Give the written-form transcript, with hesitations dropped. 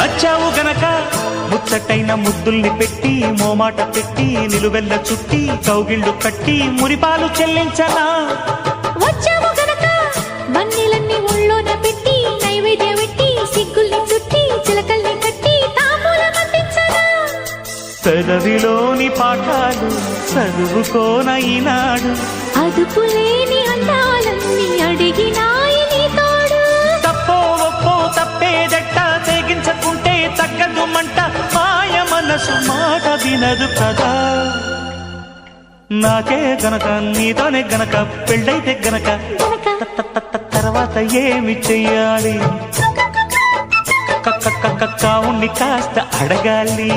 నచ్చావు గనక ముచ్చటైన ముద్దుల్ని పెట్టి మోమాట పెట్టి నిలువెల్ల చుట్టి కౌగిళ్ళు కట్టి మురిపాలు చెల్లించనా వచ్చావు గనక మన్నీలన్నీ ఒళ్ళోన పెట్టి నైవేద్యం పెట్టి సిగ్గుల్ని చుట్టి చిలకల్ని కట్టి తాంబూలం అందించనా పెదవిలోని పాఠాలు చదువుకోన ఈనాడు అదుపులేని అందాలన్నీ అడిగినాయి నీ తోడు తప్పో ఒప్పో తప్పేదట్ట తెగించకుంటే తగ్గదు మంట మాయ మనసు మాట వినదు కదా నాకే గనక నీతోనే గనక పెళ్ళైతే గనక తర్వాత ఏమి చెయ్యాలి కావుని కాస్త అడగాలి